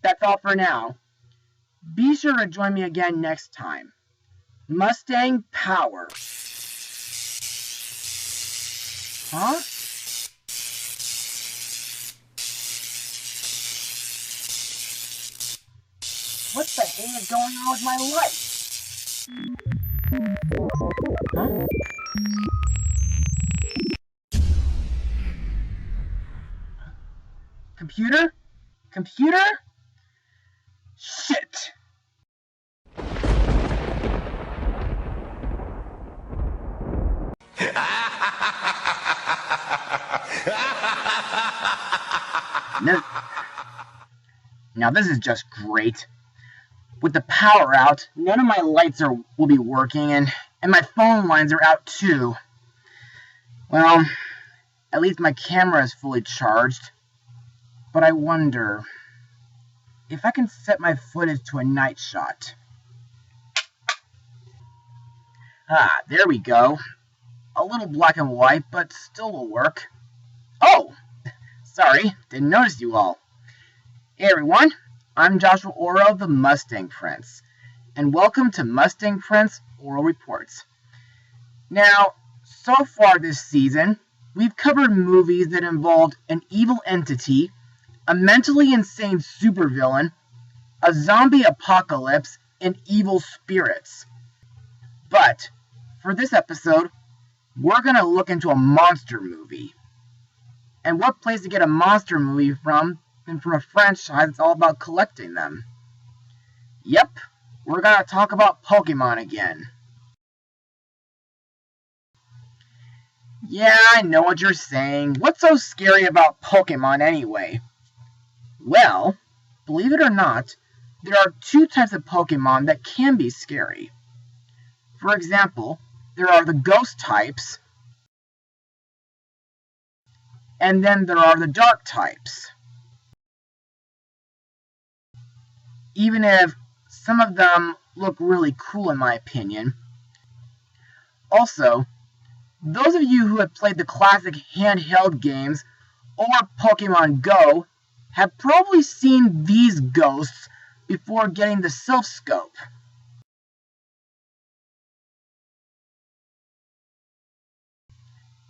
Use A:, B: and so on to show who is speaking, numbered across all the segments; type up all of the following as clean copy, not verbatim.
A: that's all for now. Be sure to join me again next time. Mustang Power. Huh? What the heck is going on with my life? Huh? Computer? Computer? Shit! Now this is just great. With the power out, none of my lights will be working, and my phone lines are out too. Well, at least my camera is fully charged. But I wonder if I can set my footage to a night shot. Ah, there we go. A little black and white, but still will work. Oh! Sorry, didn't notice you all. Hey everyone, I'm Joshua Orro, the Mustang Prince, and welcome to Mustang Prince Oral Reports. Now, so far this season, we've covered movies that involved an evil entity, a mentally insane supervillain, a zombie apocalypse, and evil spirits. But, for this episode, we're going to look into a monster movie. And what place to get a monster movie from than from a franchise that's all about collecting them? Yep, we're going to talk about Pokémon again. Yeah, I know what you're saying. What's so scary about Pokémon anyway? Well, believe it or not, there are two types of Pokémon that can be scary. For example, there are the ghost types, and then there are the dark types. Even if some of them look really cool in my opinion. Also, those of you who have played the classic handheld games or Pokemon Go have probably seen these ghosts before getting the Self Scope.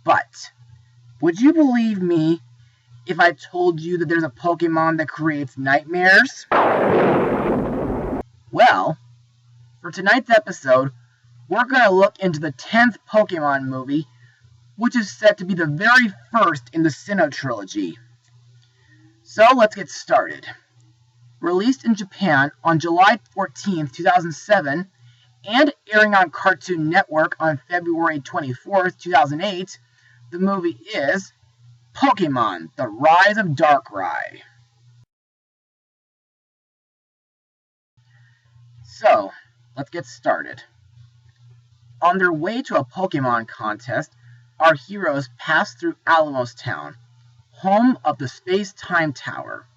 A: But, would you believe me if I told you that there's a Pokemon that creates nightmares? Well, for tonight's episode, we're going to look into the 10th Pokémon movie, which is set to be the very first in the Sinnoh Trilogy. So let's get started. Released in Japan on July 14, 2007, and airing on Cartoon Network on February 24, 2008, the movie is Pokémon: The Rise of Darkrai. So, let's get started. On their way to a Pokémon contest, our heroes pass through Alamos Town, home of the Space-Time Tower.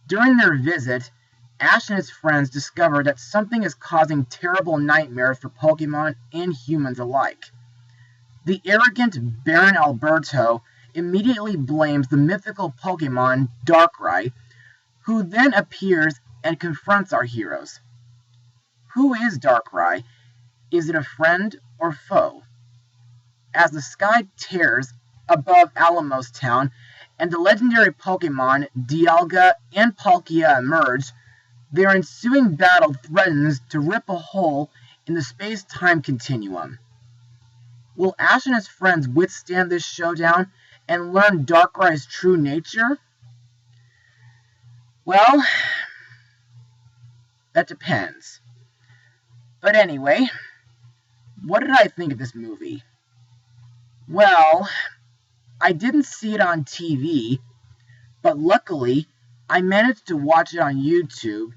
A: During their visit, Ash and his friends discover that something is causing terrible nightmares for Pokémon and humans alike. The arrogant Baron Alberto immediately blames the mythical Pokémon Darkrai, who then appears and confronts our heroes. Who is Darkrai? Is it a friend or foe? As the sky tears above Alamos Town and the legendary Pokémon Dialga and Palkia emerge, their ensuing battle threatens to rip a hole in the space-time continuum. Will Ash and his friends withstand this showdown and learn Darkrai's true nature? Well, that depends. But anyway, what did I think of this movie? Well, I didn't see it on TV, but luckily I managed to watch it on YouTube,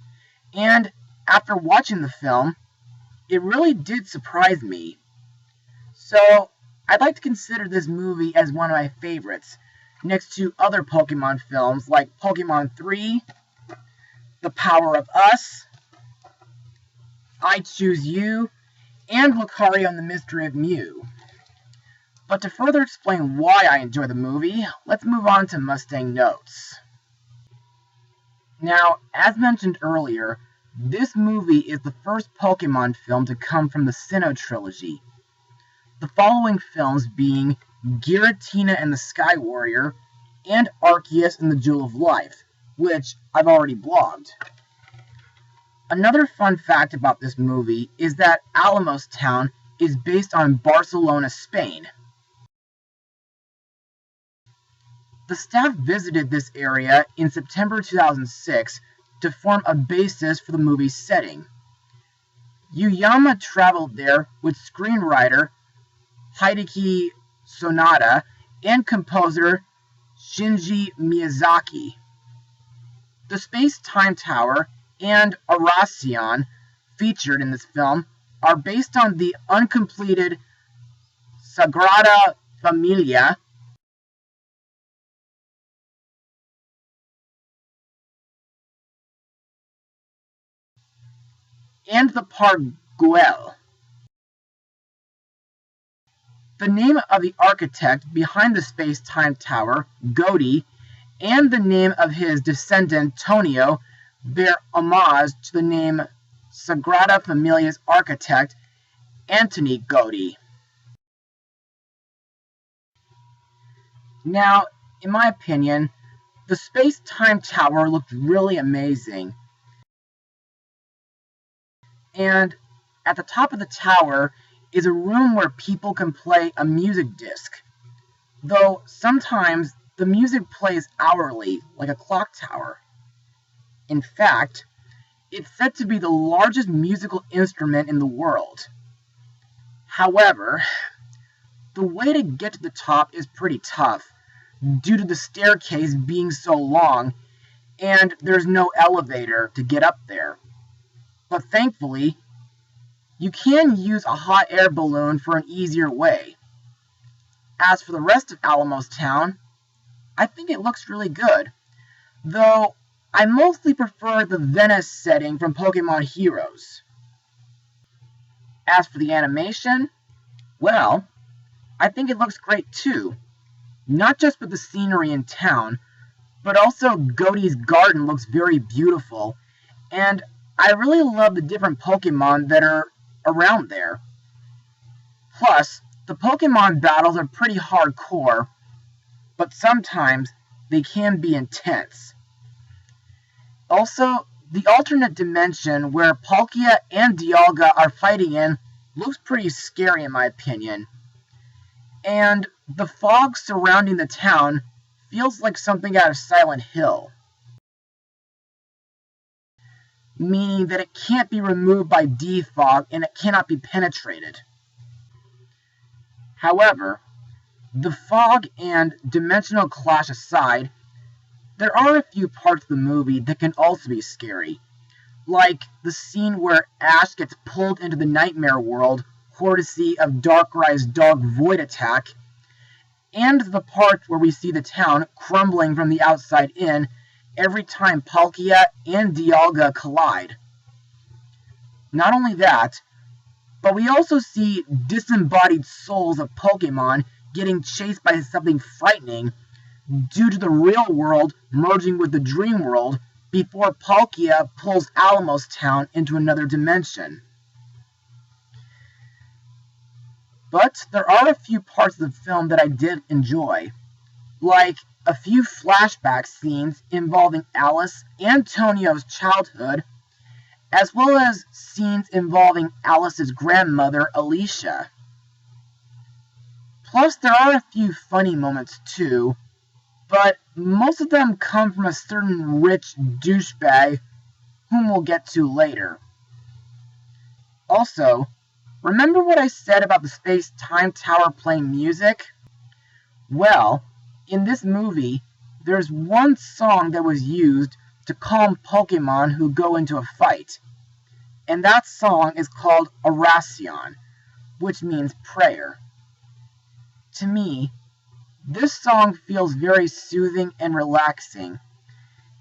A: and after watching the film, it really did surprise me. So, I'd like to consider this movie as one of my favorites, next to other Pokemon films like Pokemon 3, The Power of Us, I Choose You, and Lucario and the Mystery of Mew. But to further explain why I enjoy the movie, let's move on to Mustang notes. Now, as mentioned earlier, this movie is the first Pokémon film to come from the Sinnoh Trilogy. The following films being Giratina and the Sky Warrior, and Arceus and the Jewel of Life, which I've already blogged. Another fun fact about this movie is that Alamos Town is based on Barcelona, Spain. The staff visited this area in September 2006 to form a basis for the movie's setting. Yuyama traveled there with screenwriter Hideki Sonata and composer Shinji Miyazaki. The Space-Time Tower and Arasion featured in this film are based on the uncompleted Sagrada Familia and the Park Güell. The name of the architect behind the Space-Time Tower, Godi, and the name of his descendant, Tonio, bear homage to the name Sagrada Familia's architect, Antoni Gaudí. Now, in my opinion, the Space-Time Tower looked really amazing. And at the top of the tower is a room where people can play a music disc, though sometimes the music plays hourly, like a clock tower. In fact, it's said to be the largest musical instrument in the world. However, the way to get to the top is pretty tough, due to the staircase being so long, and there's no elevator to get up there. But thankfully, you can use a hot air balloon for an easier way. As for the rest of Alamos Town, I think it looks really good, though I mostly prefer the Venice setting from Pokémon Heroes. As for the animation, well, I think it looks great too. Not just with the scenery in town, but also Godey's garden looks very beautiful, and I really love the different Pokémon that are around there. Plus, the Pokémon battles are pretty hardcore, but sometimes they can be intense. Also, the alternate dimension where Palkia and Dialga are fighting in looks pretty scary in my opinion. And the fog surrounding the town feels like something out of Silent Hill, meaning that it can't be removed by defog and it cannot be penetrated. However, the fog and dimensional clash aside, there are a few parts of the movie that can also be scary, like the scene where Ash gets pulled into the nightmare world courtesy of Darkrai's dog Void Attack, and the part where we see the town crumbling from the outside in every time Palkia and Dialga collide. Not only that, but we also see disembodied souls of Pokémon getting chased by something frightening due to the real world merging with the dream world before Palkia pulls Alamos Town into another dimension. But there are a few parts of the film that I did enjoy, like a few flashback scenes involving Alice and Tonio's childhood, as well as scenes involving Alice's grandmother, Alicia. Plus, there are a few funny moments too, but most of them come from a certain rich douchebag whom we'll get to later. Also, remember what I said about the Space-Time Tower playing music? Well, in this movie, there's one song that was used to calm Pokémon who go into a fight, and that song is called Arasion, which means prayer. To me, this song feels very soothing and relaxing,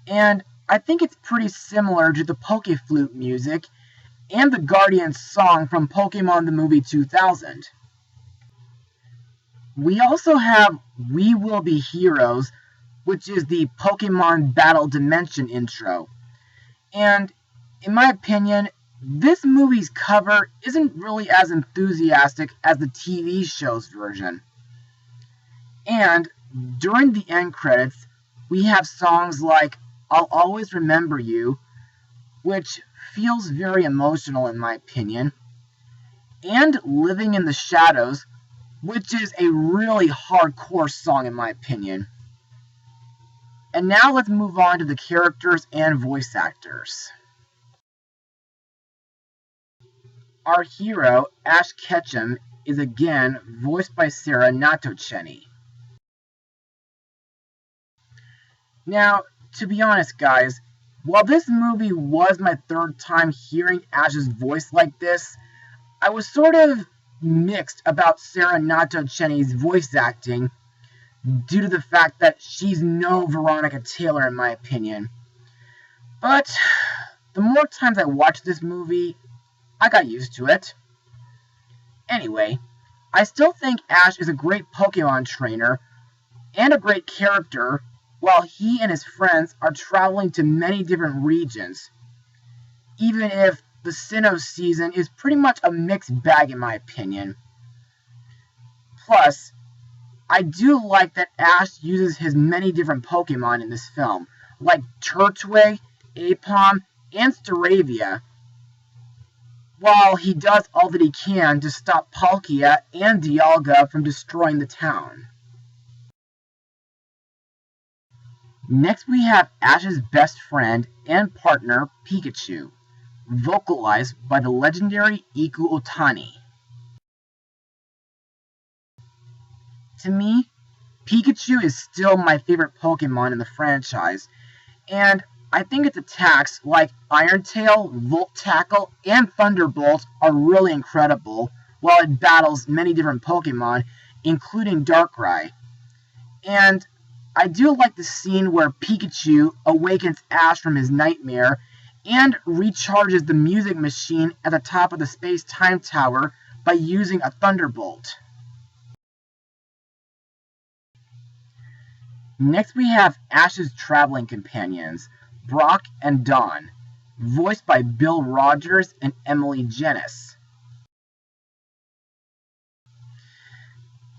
A: and I think it's pretty similar to the Pokéflute music and the Guardian song from Pokémon the Movie 2000. We also have We Will Be Heroes which is the Pokemon Battle Dimension intro. And in my opinion, this movie's cover isn't really as enthusiastic as the TV show's version. And during the end credits, we have songs like I'll Always Remember You, which feels very emotional in my opinion, and Living in the Shadows, which is a really hardcore song in my opinion. And now let's move on to the characters and voice actors. Our hero, Ash Ketchum, is again voiced by Sarah Natochenny. Now, to be honest guys, while this movie was my third time hearing Ash's voice like this, I was sort of mixed about Sarah Natochenny's voice acting due to the fact that she's no Veronica Taylor in my opinion. But the more times I watched this movie, I got used to it. Anyway, I still think Ash is a great Pokemon trainer and a great character while he and his friends are traveling to many different regions, even if the Sinnoh season is pretty much a mixed bag in my opinion. Plus, I do like that Ash uses his many different Pokemon in this film, like Turtwig, Aipom, and Staravia, while he does all that he can to stop Palkia and Dialga from destroying the town. Next we have Ash's best friend and partner, Pikachu, vocalized by the legendary Iku Otani. To me, Pikachu is still my favorite Pokemon in the franchise, and I think its attacks like Iron Tail, Volt Tackle, and Thunderbolt are really incredible while it battles many different Pokemon, including Darkrai. And I do like the scene where Pikachu awakens Ash from his nightmare and recharges the music machine at the top of the Space-Time Tower by using a Thunderbolt. Next we have Ash's traveling companions, Brock and Dawn, voiced by Bill Rogers and Emily Jennis.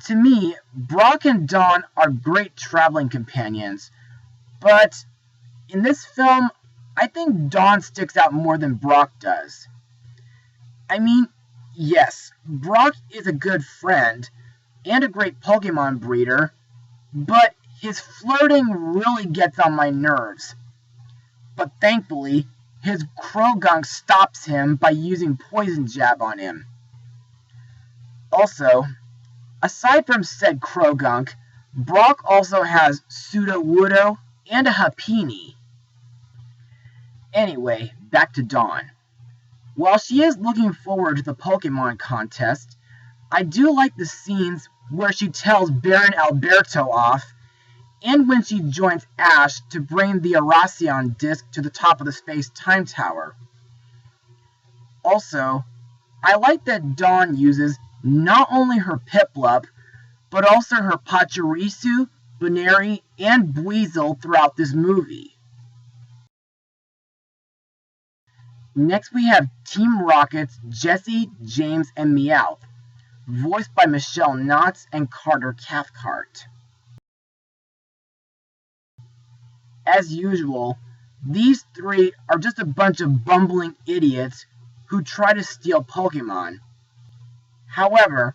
A: To me, Brock and Dawn are great traveling companions, but in this film, I think Dawn sticks out more than Brock does. I mean, yes, Brock is a good friend and a great Pokemon breeder, but his flirting really gets on my nerves. But thankfully, his Krogunk stops him by using Poison Jab on him. Also, aside from said Krogunk, Brock also has Sudowoodo and a Happiny. Anyway, back to Dawn. While she is looking forward to the Pokemon contest, I do like the scenes where she tells Baron Alberto off, and when she joins Ash to bring the Erasion disc to the top of the Space-Time Tower. Also, I like that Dawn uses not only her Piplup, but also her Pachirisu, Buneary, and Buizel throughout this movie. Next we have Team Rocket's Jessie, James, and Meowth, voiced by Michelle Knotts and Carter Cathcart. As usual, these three are just a bunch of bumbling idiots who try to steal Pokemon. However,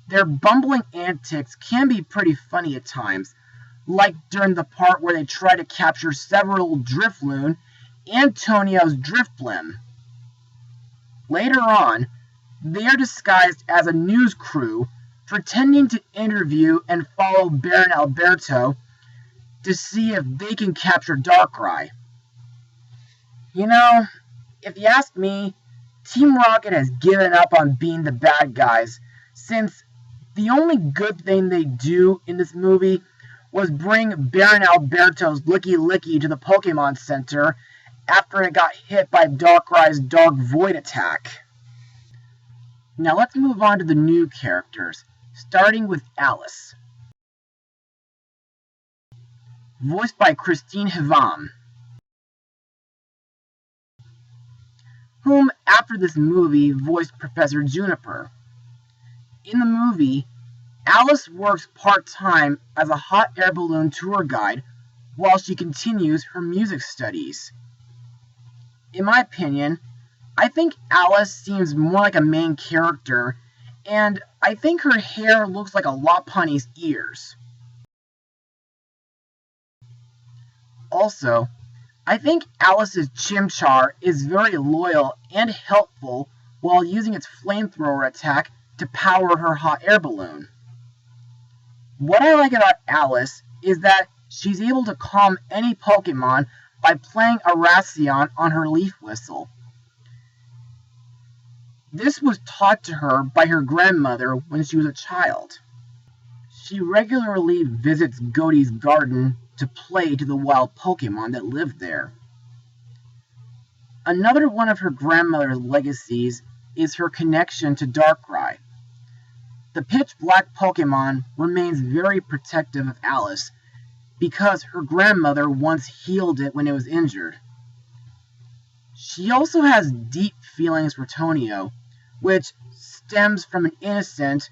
A: their bumbling antics can be pretty funny at times, like during the part where they try to capture several Drifloon and Tonio's Drifblim. Later on, they are disguised as a news crew, pretending to interview and follow Baron Alberto to see if they can capture Darkrai. You know, if you ask me, Team Rocket has given up on being the bad guys, since the only good thing they do in this movie was bring Baron Alberto's Licky Licky to the Pokemon Center after it got hit by Darkrai's Dark Void attack. Now let's move on to the new characters, starting with Alice. voiced by Christine Hivam, whom after this movie voiced Professor Juniper. In the movie, Alice works part-time as a hot air balloon tour guide while she continues her music studies. In my opinion, I think Alice seems more like a main character, and I think her hair looks like a Lopunny's ears. Also, I think Alice's Chimchar is very loyal and helpful while using its flamethrower attack to power her hot air balloon. What I like about Alice is that she's able to calm any Pokémon by playing a Racion on her leaf whistle. This was taught to her by her grandmother when she was a child. She regularly visits Godey's garden to play to the wild Pokémon that live there. Another one of her grandmother's legacies is her connection to Darkrai. The pitch-black Pokémon remains very protective of Alice because her grandmother once healed it when it was injured. She also has deep feelings for Tonio, which stems from an innocent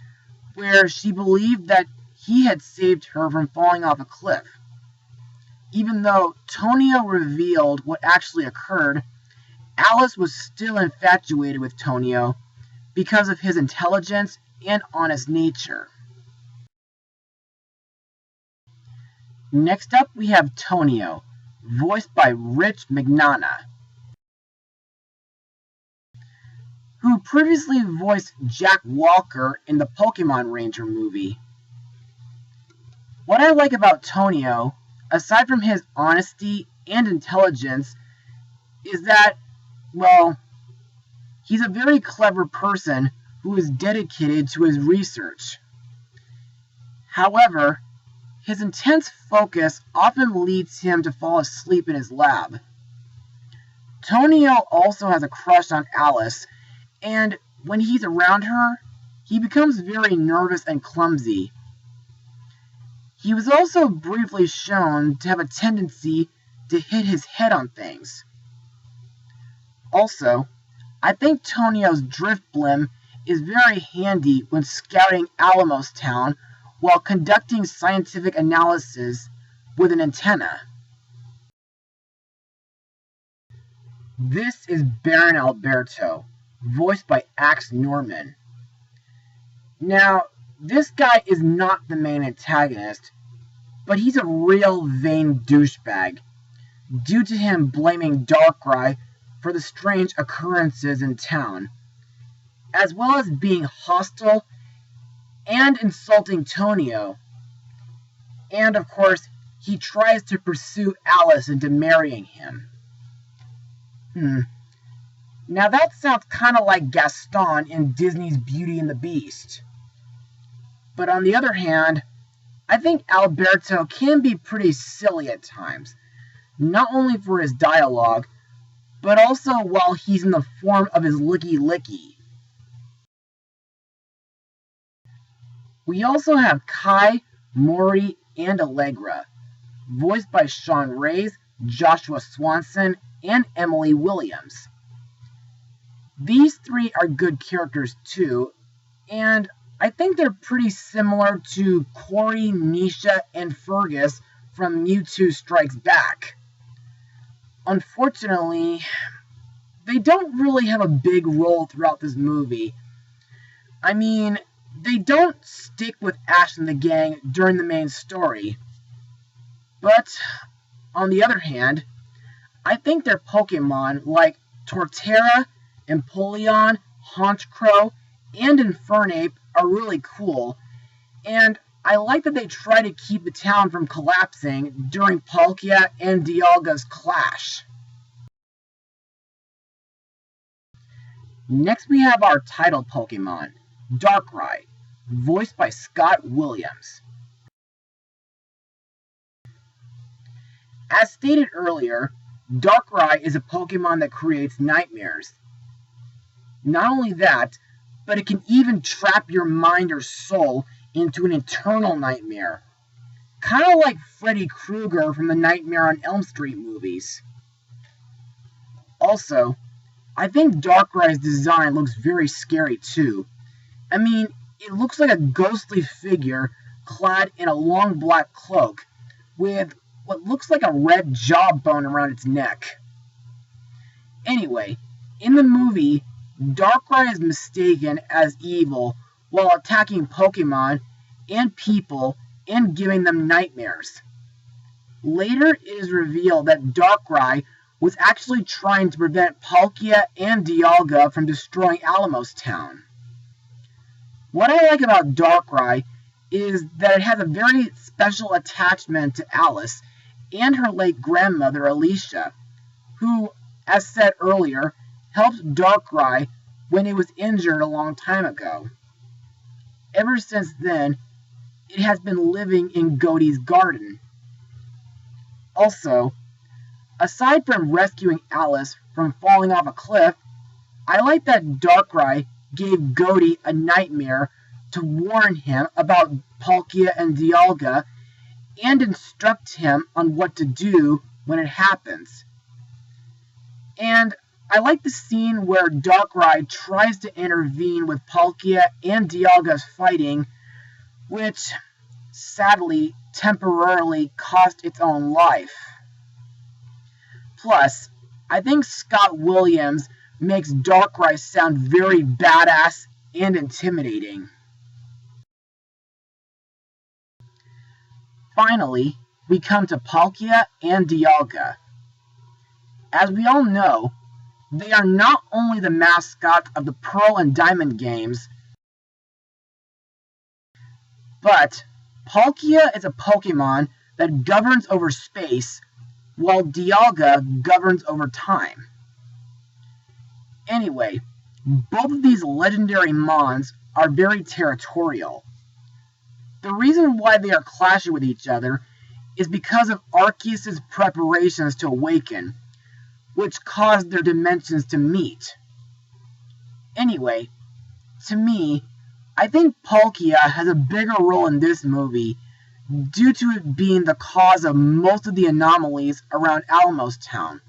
A: where she believed that he had saved her from falling off a cliff. Even though Tonio revealed what actually occurred, Alice was still infatuated with Tonio because of his intelligence and honest nature. Next up, we have Tonio, voiced by Rich McNana, who previously voiced Jack Walker in the Pokemon Ranger movie. What I like about Tonio, aside from his honesty and intelligence, is that, well, he's a very clever person who is dedicated to his research. However, his intense focus often leads him to fall asleep in his lab. Tonio also has a crush on Alice, and when he's around her, he becomes very nervous and clumsy. He was also briefly shown to have a tendency to hit his head on things. Also, I think Tonio's Driftblim is very handy when scouting Alamos Town while conducting scientific analysis with an antenna. This is Baron Alberto, voiced by Axe Norman. Now, this guy is not the main antagonist, but he's a real vain douchebag, due to him blaming Darkrai for the strange occurrences in town, as well as being hostile and insulting Tonio. And of course, he tries to pursue Alice into marrying him. Now that sounds kind of like Gaston in Disney's Beauty and the Beast. But on the other hand, I think Alberto can be pretty silly at times, not only for his dialogue, but also while he's in the form of his Licky Licky. We also have Kai, Mori, and Allegra, voiced by Sean Reyes, Joshua Swanson, and Emily Williams. These three are good characters too, and I think they're pretty similar to Corey, Nisha, and Fergus from Mewtwo Strikes Back. Unfortunately, they don't really have a big role throughout this movie. I mean, they don't stick with Ash and the gang during the main story. But, on the other hand, I think their Pokemon like Torterra, Empoleon, Honchkrow, and Infernape are really cool, and I like that they try to keep the town from collapsing during Palkia and Dialga's clash. Next we have our title Pokemon, Darkrai, voiced by Scott Williams. As stated earlier, Darkrai is a Pokemon that creates nightmares. Not only that, but it can even trap your mind or soul into an eternal nightmare. kind of like Freddy Krueger from the Nightmare on Elm Street movies. Also, I think Darkrai's design looks very scary too. I mean, it looks like a ghostly figure clad in a long black cloak with what looks like a red jawbone around its neck. Anyway, in the movie, Darkrai is mistaken as evil while attacking Pokémon and people and giving them nightmares. Later, it is revealed that Darkrai was actually trying to prevent Palkia and Dialga from destroying Alamos Town. What I like about Darkrai is that it has a very special attachment to Alice and her late grandmother Alicia, who, as said earlier, helped Darkrai when it was injured a long time ago. Ever since then, it has been living in Godey's garden. Also, aside from rescuing Alice from falling off a cliff, I like that Darkrai gave Godey a nightmare to warn him about Palkia and Dialga and instruct him on what to do when it happens. And I like the scene where Darkrai tries to intervene with Palkia and Dialga's fighting, which sadly temporarily cost its own life. Plus, I think Scott Williams makes Darkrai sound very badass and intimidating. Finally, we come to Palkia and Dialga. As we all know, they are not only the mascot of the Pearl and Diamond games, but Palkia is a Pokémon that governs over space, while Dialga governs over time. Anyway, both of these legendary Mons are very territorial. The reason why they are clashing with each other is because of Arceus' preparations to awaken, which caused their dimensions to meet. Anyway, to me, I think Palkia has a bigger role in this movie due to it being the cause of most of the anomalies around Alamos Town,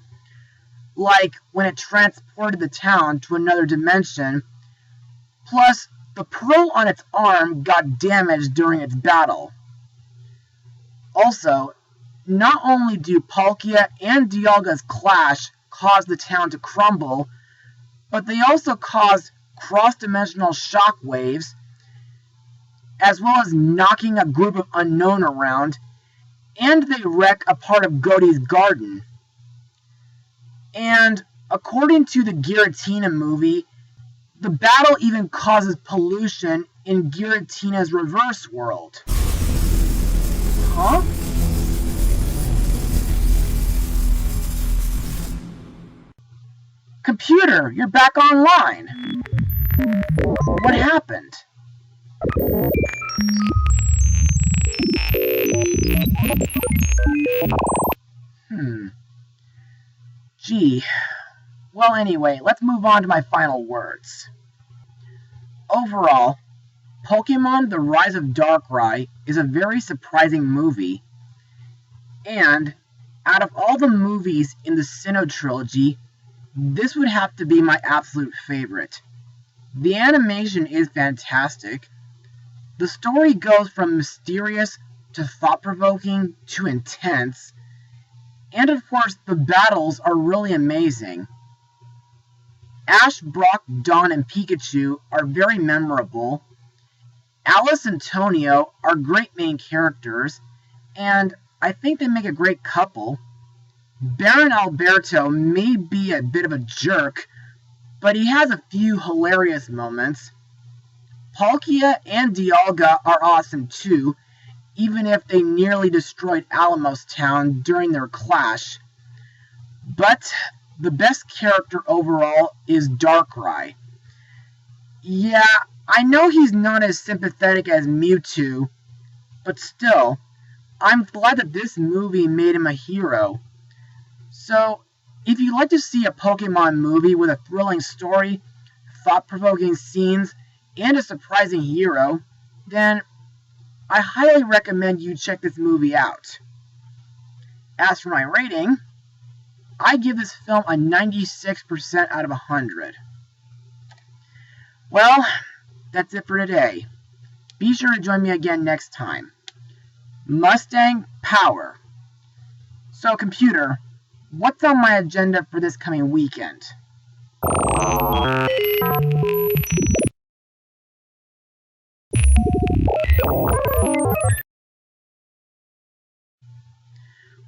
A: like when it transported the town to another dimension, plus the pearl on its arm got damaged during its battle. Also, not only do Palkia and Dialga's clash cause the town to crumble, but they also cause cross-dimensional shockwaves, as well as knocking a group of Unknown around, and they wreck a part of Godey's garden. And according to the Giratina movie, the battle even causes pollution in Giratina's reverse world. Huh? Computer, you're back online. What happened? Gee. Well, anyway, let's move on to my final words. Overall, Pokémon The Rise of Darkrai is a very surprising movie, and out of all the movies in the Sinnoh Trilogy, this would have to be my absolute favorite. The animation is fantastic. The story goes from mysterious to thought-provoking to intense, and of course the battles are really amazing. Ash, Brock, Dawn, and Pikachu are very memorable. Alice and Tonio are great main characters, and I think they make a great couple. Baron Alberto may be a bit of a jerk, but he has a few hilarious moments. Palkia and Dialga are awesome too, even if they nearly destroyed Alamos Town during their clash. But the best character overall is Darkrai. Yeah, I know he's not as sympathetic as Mewtwo, but still, I'm glad that this movie made him a hero. So, if you'd like to see a Pokemon movie with a thrilling story, thought-provoking scenes, and a surprising hero, then I highly recommend you check this movie out. As for my rating, I give this film a 96% out of 100. Well, that's it for today. Be sure to join me again next time. Mustang Power. So, computer, what's on my agenda for this coming weekend?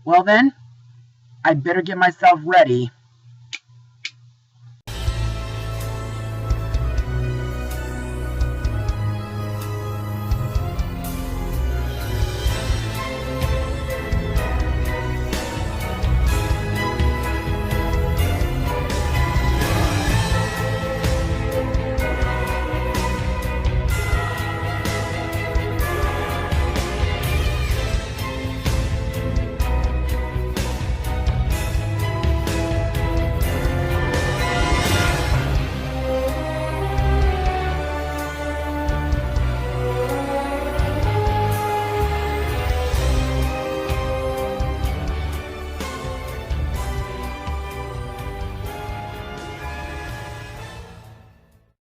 A: Well then, I better get myself ready